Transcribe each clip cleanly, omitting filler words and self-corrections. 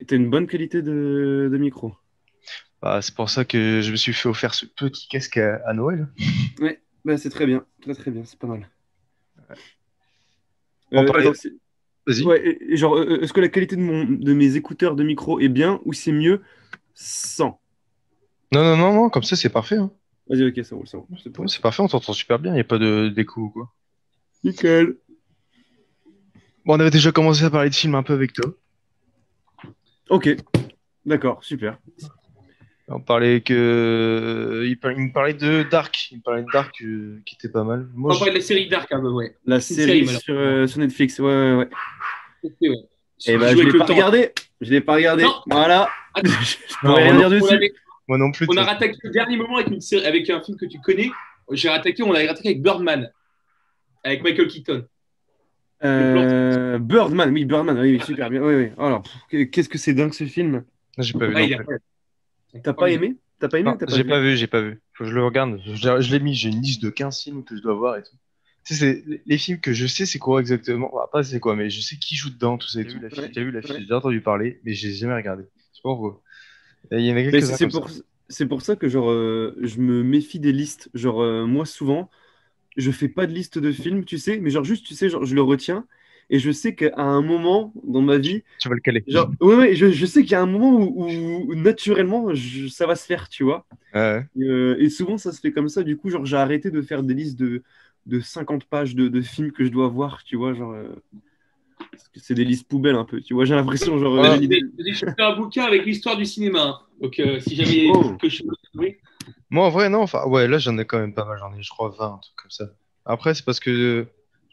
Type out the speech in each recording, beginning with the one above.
T'as une bonne qualité de micro. Bah, c'est pour ça que je me suis fait offrir ce petit casque à Noël. Ouais, bah c'est très bien, très très bien, c'est pas mal. On parlait. Attends, Vas-y. ouais, et genre, est-ce que la qualité de mes écouteurs de micro est bien ou c'est mieux sans? Non, non, non, non, comme ça, c'est parfait, hein. Vas-y, ok, ça roule, c'est pour Ouais, être c'est sûr. parfait, on t'entend super bien, il n'y a pas de d'écho ou quoi. Nickel. Bon, on avait déjà commencé à parler de films un peu avec toi. Ok, d'accord, super. On parlait que. Il me parlait de Dark. Il me parlait de Dark qui était pas mal. Moi, On parlait de la série Dark, hein, ouais. La C'est une série, série malheureusement. sur Netflix, ouais, ouais, ouais. Ok, ouais. Et Qui bah, joue je avec l'ai le pas temps. regardé. Je l'ai pas regardé. Non, Voilà. attends, Je Non, pourrais moi rien non, dire on dessus. avait, moi non plus, de on a toute façon. rattaqué le dernier moment avec une série, avec un film que tu connais. On l'avait rattaqué avec Birdman, avec Michael Keaton. Le plan. Birdman, oui, oui, super bien. Oui, oui. Alors, qu'est-ce que c'est dingue ce film. J'ai pas vu Ouais, non il est plus. incroyable. T'as pas Incroyable. aimé? T'as pas aimé Non, ou t'as pas j'ai pas vu? vu, j'ai pas vu. Faut que je le regarde. Je l'ai mis, j'ai une liste de 15 films que je dois voir et tout. Tu sais, c'est les films que je sais c'est quoi exactement. Bah, pas c'est quoi, mais je sais qui joue dedans, tout ça et tout. Ouais, J'ai vu l'affiche, ouais. j'ai déjà entendu parler, mais j'ai jamais regardé. C'est pas pourquoi. Et il y en a Mais quelques-uns comme ça. c'est pour ça que genre je me méfie des listes. Genre moi souvent je fais pas de liste de films, tu sais, mais genre juste tu sais genre je le retiens et je sais qu'à un moment dans ma vie Tu vas le caler. genre ouais, ouais je sais qu'il y a un moment où naturellement ça va se faire, tu vois. Ouais. Et souvent ça se fait comme ça. Du coup genre j'ai arrêté de faire des listes de 50 pages de films que je dois voir, tu vois, genre parce que c'est des listes poubelles un peu, tu vois. J'ai l'impression genre Bah, Ouais. l'idée. j'ai fait un bouquin avec l'histoire du cinéma, hein. Donc, si jamais Oh. que je oui. Moi, en vrai, non. Enfin, ouais, là, j'en ai quand même pas mal. J'en ai, je crois, 20, un truc comme ça. Après, c'est parce que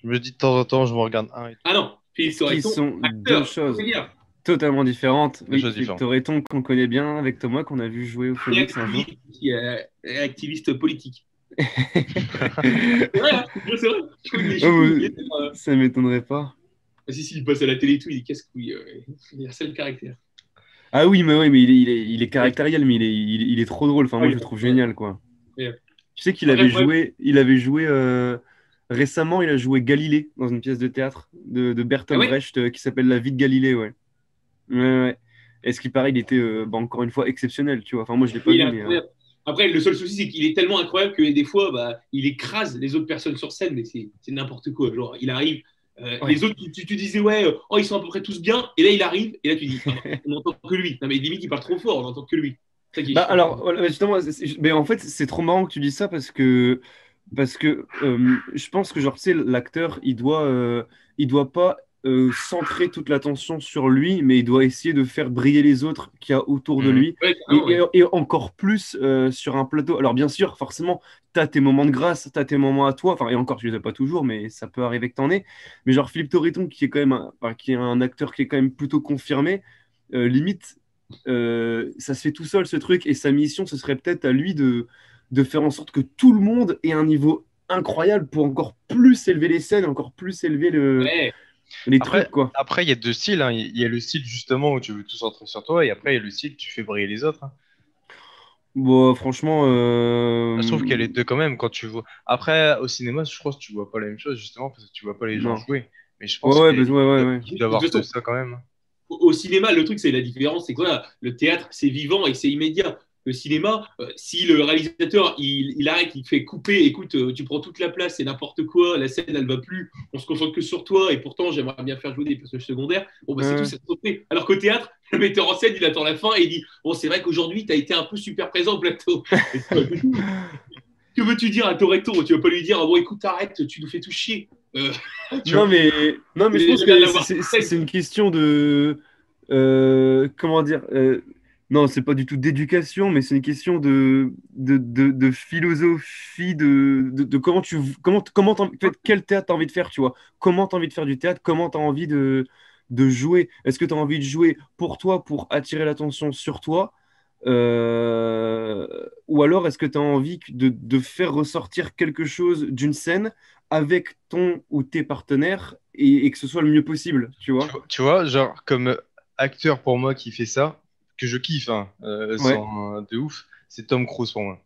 je me dis de temps en temps, je me regarde un et tout. Ah non, Philippe Ce qui Torreton, sont deux acteur, choses comédien, totalement différentes. Deux Oui, choses Philippe différentes. Torreton qu'on connaît bien avec Thomas, qu'on a vu jouer au et Phoenix un jour. activiste, activiste politique. C'est vrai, hein, c'est vrai. Je connais les Oh, chicous, il est, ça m'étonnerait pas. ah, si, si, il passe à la télé et tout, il dit qu'est-ce qu'il il a ça le caractère. Ah oui, mais il est caractériel, mais il est trop drôle. Enfin, Ah, moi, il je est le trouve incroyable, génial, quoi. incroyable. Tu sais Bref, bref. il avait joué récemment, il a joué Galilée dans une pièce de théâtre de Ah Bertolt ouais? Brecht qui s'appelle La vie de Galilée, ouais. Ouais, ouais. Et ce qui paraît, il était bah, encore une fois exceptionnel, tu vois. Enfin, moi, je l'ai pas Il est vu, mais incroyable. Après, le seul souci, c'est qu'il est tellement incroyable que des fois, bah, il écrase les autres personnes sur scène, mais c'est n'importe quoi. Genre, il arrive, ouais. les autres, tu disais, ouais, oh, ils sont à peu près tous bien, et là, il arrive, et là, tu dis, ah, bah, on n'entend que lui. Non, mais limite, il parle trop fort, on n'entend que lui. C'est ça qui est Bah chiant. alors, voilà, justement, mais en fait, c'est trop marrant que tu dis ça parce que je pense que genre, tu sais, l'acteur, il doit pas centrer toute l'attention sur lui, mais il doit essayer de faire briller les autres qu'il y a autour de Mhm. lui, Ouais, carrément, ouais. et encore plus sur un plateau. Alors bien sûr, forcément, t'as tes moments de grâce, t'as tes moments à toi, enfin, et encore, tu les as pas toujours, mais ça peut arriver que t'en aies. Mais genre, Philippe Torreton, qui est quand même enfin, qui est un acteur qui est quand même plutôt confirmé, limite ça se fait tout seul ce truc et sa mission ce serait peut-être à lui de faire en sorte que tout le monde ait un niveau incroyable pour encore plus élever les scènes, encore plus élever Ouais. les trucs Après, quoi. après, il y a deux styles, hein. Il y a le style justement où tu veux tout centrer sur toi, et après, il y a le style où tu fais briller les autres, hein. Bon, franchement, Je trouve qu'il y a les deux quand même quand tu vois. Après, au cinéma, je pense que tu vois pas la même chose justement parce que tu vois pas les gens non. jouer. Mais je Ouais, pense ouais, qu'il ouais, ouais, ouais. doit De avoir toute de façon, ça quand même, hein. au cinéma, le truc, c'est la différence, c'est que voilà, le théâtre, c'est vivant et c'est immédiat. Le cinéma, si le réalisateur il arrête, il fait couper, écoute, tu prends toute la place, c'est n'importe quoi, la scène elle va plus, on se concentre que sur toi et pourtant j'aimerais bien faire jouer des personnages secondaires. Bon bah c'est tout, Ouais. c'est sauté. Alors qu'au théâtre, le metteur en scène il attend la fin et il dit bon c'est vrai qu'aujourd'hui tu as été un peu super présent au plateau. Et que veux-tu dire à Toretto? Tu vas pas lui dire ah bon écoute arrête, tu nous fais tout chier. Euh, tu vois, Non, mais je pense je viens de que l'avoir sur c'est scène. une question de comment dire non, c'est pas du tout d'éducation, mais c'est une question de philosophie, de en fait, quel théâtre t'as envie de faire, tu vois. Comment t'as envie de faire du théâtre, comment t'as envie de jouer. Est-ce que t'as envie de jouer pour toi, pour attirer l'attention sur toi, euh, ou alors est-ce que tu as envie de faire ressortir quelque chose d'une scène avec ton ou tes partenaires et que ce soit le mieux possible, tu vois? Tu vois, genre comme acteur pour moi qui fait ça, que je kiffe, hein, Ouais. sans de ouf, c'est Tom Cruise pour moi.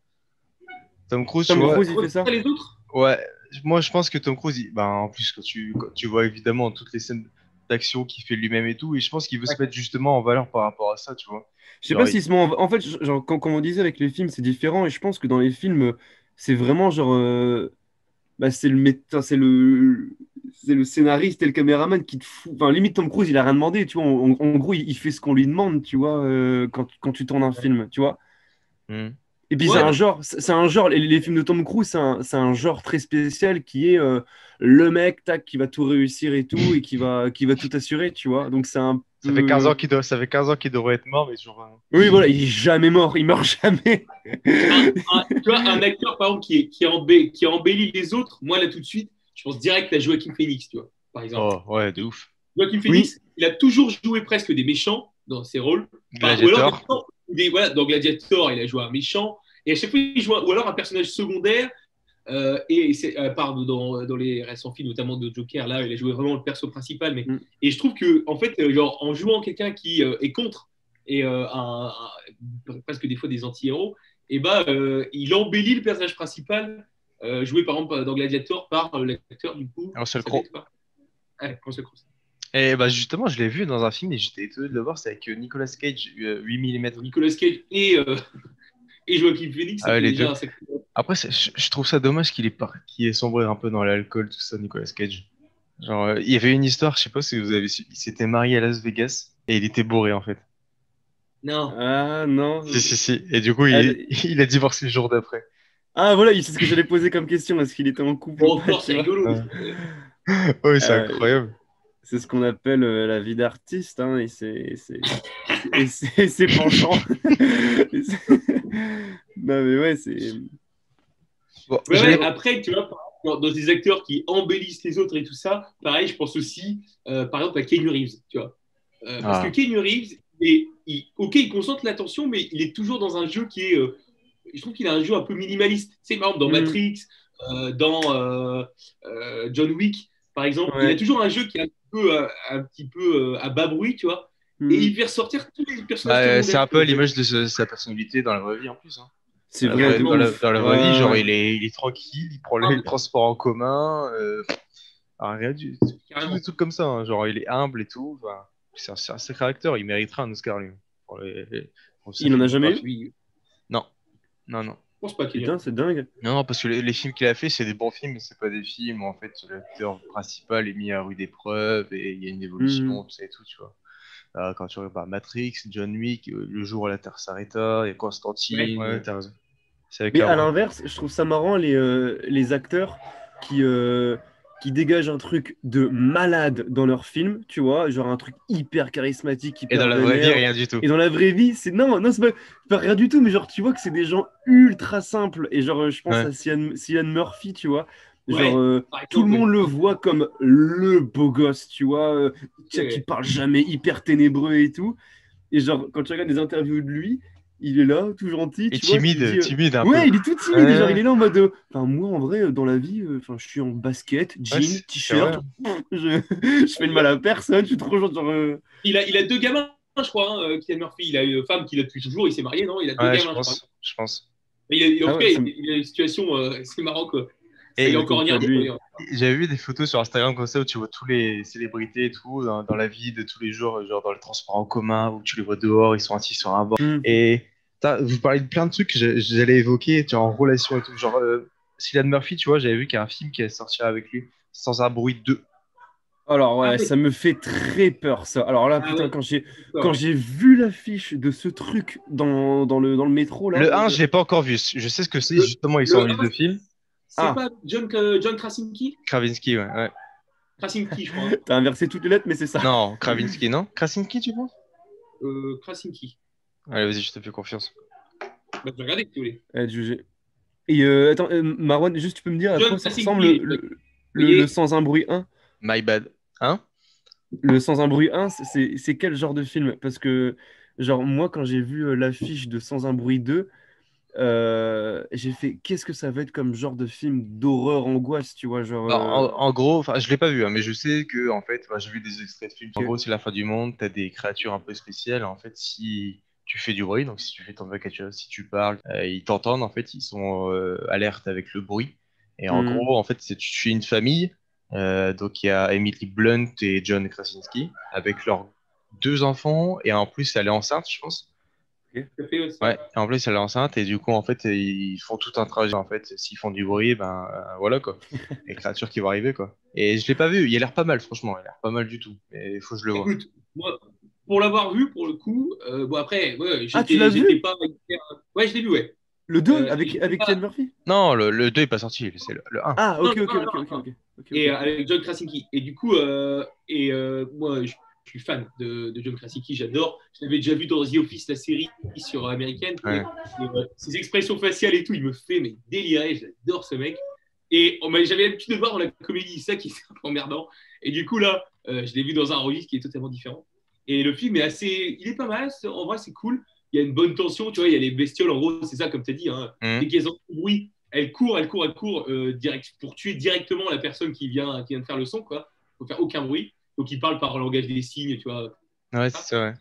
Tom Cruise, tu Tom vois, Cruise, il fait ça? Les autres? ouais, moi je pense que Tom Cruise, ben, en plus quand tu vois évidemment toutes les scènes. d'action qu'il fait lui-même et tout. Et je pense qu'il veut se mettre justement en valeur par rapport à ça, tu vois. Je sais pas Genre, s'ils se met en fait, genre, comme on disait avec les films, c'est différent. Et je pense que dans les films, c'est vraiment genre. Bah, c'est le scénariste et le caméraman qui te fout. Enfin, limite, Tom Cruise, il a rien demandé, tu vois. En gros, il fait ce qu'on lui demande, tu vois, quand tu tournes un film, tu vois. hmm. Et puis, c'est Ouais, un genre, les films de Tom Cruise, c'est un genre très spécial qui est le mec, tac, qui va tout réussir et tout, et qui va tout assurer, tu vois. Donc, c'est un peu. Ça fait 15 ans qu'il devrait être mort, mais toujours. Oui, voilà, il est jamais mort, il meurt jamais. tu vois, un acteur, par exemple, qui embellit les autres, moi, là, tout de suite, je pense direct à Joaquin Phoenix, tu vois, par exemple. Oh, ouais, de ouf. Joaquin Oui, Phoenix, il a toujours joué presque des méchants dans ses rôles. Enfin, ou alors, Gladiator. voilà, dans Gladiator, il a joué un méchant. Et à chaque fois, il joue ou alors un personnage secondaire. Et c'est à part dans les récents films, notamment de Joker, là, il a joué vraiment le perso principal. mm, Et je trouve que, en fait, genre, en jouant quelqu'un qui est contre et presque des fois des anti-héros, et il embellit le personnage principal, joué par exemple dans Gladiator par l'acteur du coup. Russell Ça s'appelle Crowe. quoi. Ouais, Russell Crowe. Et bah justement, je l'ai vu dans un film et j'étais étonné de le voir. C'est avec Nicolas Cage, 8 mm. Nicolas Cage et Joaquin Phoenix, ça Ah ouais, fait les déjà deux. un sacré. Après, je trouve ça dommage qu'il ait sombré un peu dans l'alcool, tout ça, Nicolas Cage. Genre, il y avait une histoire, je sais pas si vous avez su, il s'était marié à Las Vegas et il était bourré en fait. Non. ah non. Si, si, si. Et du coup, Ah, il a divorcé le jour d'après. voilà, c'est ce que j'allais poser comme question. Est-ce qu'il était en couple ou Bon, pas, encore, tu c'est vois? rigolo. Ouais, ouais, c'est Euh, incroyable. c'est ce qu'on appelle la vie d'artiste, hein, et ses penchants. Non, mais ouais, c'est. Bon, Ouais, ouais, après, tu vois, par exemple, dans des acteurs qui embellissent les autres et tout ça, pareil, je pense aussi, par exemple, à Keanu Reeves, tu vois. Parce que Ah, Keanu Reeves, ok, il concentre l'attention, mais il est toujours dans un jeu qui est. Je trouve qu'il a un jeu un peu minimaliste. Tu sais, par exemple, dans Hmm, Matrix, dans John Wick, par exemple, il a ouais. toujours un jeu qui est un petit peu à bas bruit, tu vois. Et Hmm. il fait ressortir tous les personnages bah, c'est secondaires un qu'il peu a fait. l'image de sa personnalité dans la vraie vie en plus, hein. C'est vrai de Carrément. ouf. Dans la Ouais, vraie vie, genre, ouais. il est tranquille, il prend les Humble, transports en commun, rien tous des carrément. trucs comme ça, hein. Genre, il est humble et tout. Enfin, c'est un sacré acteur, il mériterait un Oscar, lui, pour sa Il en a jamais eu? filmographie. Oui, Non, non, non. je pense pas qu'il y a. Putain, c'est dingue. Non, non, parce que les films qu'il a fait, c'est des bons films, mais c'est pas des films où en fait l'acteur principal est mis à rude épreuve et il y a une Hmm. évolution, tout ça et tout, tu vois. Quand tu regardes bah, Matrix, John Wick, Le jour où la Terre s'arrêta, il y a Ouais. Constantine. Ouais, t'as raison. C'est avec Mais à Cameron. l'inverse, je trouve ça marrant les acteurs qui, euh, qui dégagent un truc de malade dans leur film, tu vois, genre un truc hyper charismatique, Et dans hyper la vraie vie, vénère. rien du tout. Et dans la vraie vie, c'est non, non, c'est pas rien du tout, mais genre tu vois que c'est des gens ultra simples. Et genre, je pense Ouais. à Cillian Murphy, tu vois. Genre, Ouais, par tout le exemple, monde ouais. le voit comme le beau gosse, tu vois, qui Ouais. parle jamais, hyper ténébreux et tout. Et genre, quand tu regardes des interviews de lui, il est là, tout gentil, Et tu vois, il dit timide un peu. ouais, il est tout timide, et genre, il Ouais, est là en mode enfin, moi, en vrai, dans la vie, enfin, je suis en basket, ouais, jean, c'est vrai, t-shirt, hein. je, je fais de mal à personne, je suis trop gentil, genre, Il a deux gamins, je crois, hein, Cillian Murphy. Il a une femme qu'il a depuis toujours. Il s'est marié, non? Il a deux Ouais, je gamins, je crois. pense. Je pense. En ah tout cas, ouais, il a une situation. C'est marrant, quoi. Ça, Et il est ça encore m'étonne pas de regardé, lui. d'ailleurs. j'avais vu des photos sur Instagram comme ça où tu vois tous les célébrités et tout dans la vie de tous les jours, genre dans le transport en commun, où tu les vois dehors, ils sont assis sur un banc. Hmm. Et vous parlez de plein de trucs que j'allais évoquer, tu vois, en relation et tout. Genre, Cillian Murphy, tu vois, j'avais vu qu'il y a un film qui est sorti avec lui, Sans un bruit 2. Alors, Ah ouais, ouais, ça me fait très peur, ça. Alors là, ah putain, ouais, quand j'ai, d'accord, quand ouais. j'ai vu l'affiche de ce truc dans le métro, là, Le un je l'ai pas encore vu. Je sais ce que c'est, Le, justement, ils sont en le liste 1, de films. c'est ah, pas John Krasinski? Krasinski, ouais, ouais. Krasinski, je crois, hein. t'as inversé toutes les lettres, mais c'est ça. Non, Krasinski, non? Krasinski, tu penses? Krasinski. Allez, vas-y, je te fais confiance. Bah, je vais regarder, si vous voulez. À être jugé. Et attends, Marwan, juste tu peux me dire à quoi John ça ressemble le, Krasinski, vous le, le, le voyez? Sans un bruit 1? My bad. Hein? Le Sans un bruit 1, c'est quel genre de film? Parce que, genre, moi, quand j'ai vu l'affiche de Sans un bruit 2, j'ai fait, qu'est-ce que ça va être comme genre de film d'horreur, angoisse, tu vois, genre... Bah, en gros, enfin, je l'ai pas vu, hein, mais je sais que, en fait, enfin, j'ai vu des extraits de films. En ok. gros, c'est la fin du monde, t'as des créatures un peu spéciales. En fait, si tu fais du bruit, donc si tu fais ton vocation, si tu parles, ils t'entendent, en fait, ils sont alertes avec le bruit. Et en Hmm. gros, en fait, tu suis une famille Donc il y a Emily Blunt et John Krasinski avec leurs 2 enfants et en plus elle est enceinte, je pense. Tout à fait, ouais, Ouais, et en plus elle est enceinte et du coup en fait ils font tout un trajet en fait. S'ils font du bruit, ben voilà quoi. Les créatures qui vont arriver quoi. Et je l'ai pas vu, il a l'air pas mal franchement, il a l'air pas mal du tout. Mais il faut que je le vois. Écoute, moi, pour l'avoir vu, pour le coup, bon après, ouais, Ah, tu l'as j'étais vu? pas hyper. Ouais, je l'ai vu, ouais. Le 2 J'étais avec pas. Cillian Murphy? Non, le 2 est pas sorti, c'est le 1. Ah, Non, ok, ok, non, ok, non, ok, non. ok. Ok, Et ok. avec John Krasinski. Et du coup, moi, je suis fan de John Krasinski, j'adore. Je l'avais déjà vu dans The Office, la série sur américaine. Ouais. Ses expressions faciales et tout, il me fait mais délirer. J'adore ce mec. Et j'avais l'habitude de le voir dans la comédie, ça qui est un peu emmerdant. Et du coup, là, je l'ai vu dans un registre qui est totalement différent. Et le film est assez. Il est pas mal, en vrai, c'est cool. Il y a une bonne tension, tu vois, il y a les bestioles, en gros, c'est ça, comme tu as dit. Hein. Dès Mhm. qu'elles entendent du bruit, elles courent, direct, pour tuer directement la personne qui vient de faire le son, quoi. Il ne faut faire aucun bruit. Donc, ils parlent par langage des signes, tu vois. Ouais, c'est ça, ouais.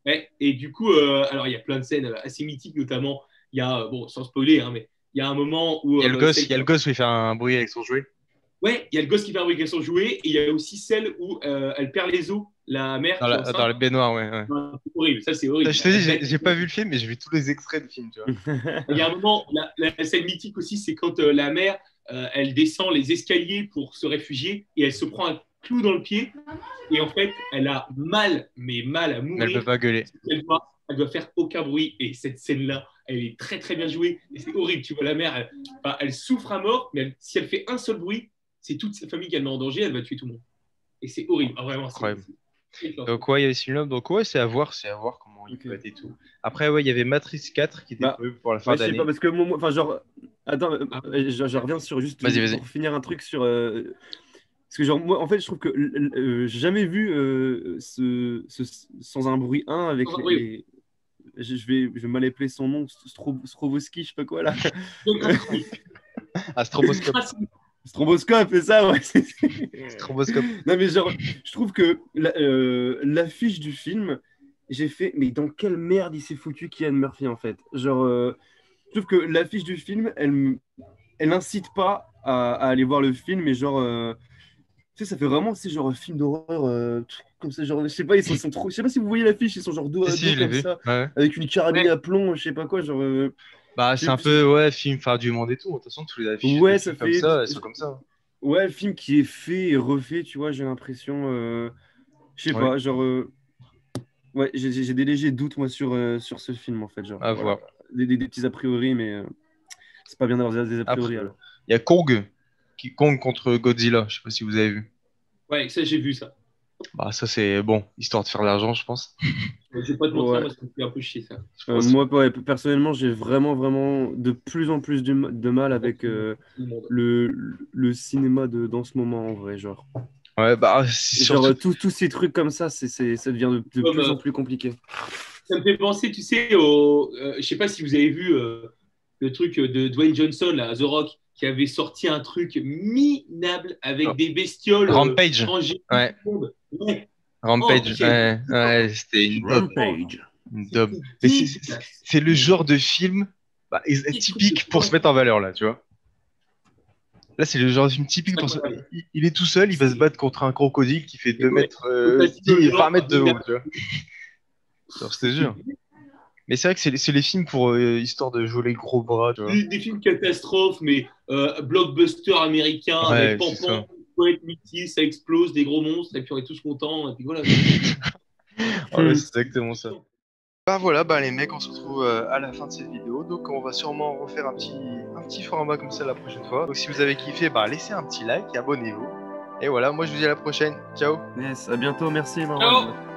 Ouais. Et du coup, alors, il y a plein de scènes assez mythiques, notamment, il y a, bon, sans spoiler, hein, mais il y a un moment où Il y a le gosse où il fait un bruit avec son jouet. ouais, il y a le gosse qui fait un bruit avec son jouet, et il y a aussi celle où elle perd les os, la mère qui est Dans enceinte. le baignoire, ouais, ouais. C'est horrible, ça c'est horrible. Je te dis, j'ai pas vu le film, mais j'ai vu tous les extraits du film, tu vois. Il y a un moment, la scène mythique aussi, c'est quand la mère, elle descend les escaliers pour se réfugier et elle se prend un clou dans le pied. Et en fait, elle a mal, mais mal à Mais elle peut mourir. pas gueuler. Elle doit faire aucun bruit. Et cette scène-là, elle est très très bien jouée. Et c'est horrible. Tu vois, la mère, elle souffre à mort, mais si elle fait un seul bruit, c'est toute sa famille qu'elle met en danger, elle va tuer tout le monde. Et c'est horrible. Ah, vraiment, Incroyable. c'est Donc ouais, il y avait Silum, donc ouais, c'est à voir comment il Ok. peut être et tout. Après, ouais, il y avait Matrix 4 qui était Bah, prévu pour la fin ouais, je sais d'année. pas, parce que enfin, genre, attends, Ah, je reviens sur juste Vas-y, vas-y. pour finir un truc sur. Parce que, genre, moi, en fait, je trouve que j'ai jamais vu sans un bruit 1 avec oui. je vais mal appeler son nom, Strovowski, je sais pas quoi là. Ah, stroboscope. Stromboscope, c'est ça, ouais. Stroboscope. Non, mais genre, je trouve que l'affiche du film, j'ai fait, mais dans quelle merde il s'est foutu Cillian Murphy en fait? Genre, je trouve que l'affiche du film, elle incite pas à aller voir le film, mais genre, tu sais, ça fait vraiment, c'est genre film d'horreur, truc comme ça, genre, je sais pas, ils sont trop, je sais pas si vous voyez l'affiche, ils sont genre dos Si, à si, dos je l'ai comme vu. ça, Ouais. avec une carabine Ouais. à plomb, je sais pas quoi, genre, Bah, c'est un peu, ouais, film phare du monde et tout. De toute façon, tous les affiches ouais, de ça films comme fait, ça, elles sont comme ça. ouais, le film qui est fait et refait, tu vois, j'ai l'impression, je sais Ouais, pas, genre, ouais, j'ai des légers doutes, moi, sur ce film, en fait, genre, à voilà, voir. des petits a priori, mais c'est pas bien d'avoir des a priori, Après, alors. il y a Kong, Kong contre Godzilla. Je sais pas si vous avez vu. ouais, ça j'ai vu ça. Bah, ça, c'est bon, histoire de faire de l'argent, je pense. Je vais pas te mentir, Ouais. moi ça me fait un peu chier ça. Je pense. Moi, ouais, personnellement, j'ai vraiment, vraiment de plus en plus de mal avec Tout le monde. le cinéma dans ce moment, en vrai, genre. Ouais, bah, c'est Genre, surtout. tous ces trucs comme ça, ça devient de Comme, plus en plus compliqué. ça me fait penser, tu sais, je sais pas si vous avez vu le truc de Dwayne Johnson, là, The Rock, qui avait sorti un truc minable avec des bestioles Rampage. transgéniques. Ouais. Ouais. Rampage. Oh, quel- Ouais, c'était une daube. Rampage. Une daube. C'était Mais dégueulasse. c'est le genre de film bah, typique pour se mettre en valeur, là, tu vois. Là, c'est le genre de film typique pour se... Il est tout seul, il va se battre contre un crocodile qui fait 2 mètres, 20 mètres de haut, tu vois. Alors, je te jure. Mais c'est vrai que c'est les films pour histoire de jouer les gros bras, tu vois. Des films catastrophes, mais blockbuster américain, Ouais, avec c'est ça. Pampan, poète mythique, ça explose, des gros monstres, et puis on est tous contents, et puis voilà. Ah ouais, c'est exactement ça. Bah voilà, bah les mecs, on se retrouve à la fin de cette vidéo, donc on va sûrement refaire un petit format comme ça la prochaine fois. Donc si vous avez kiffé, bah laissez un petit like et abonnez-vous. Et voilà, moi je vous dis à la prochaine. Ciao! Yes, à bientôt, merci, Marwan. Ciao.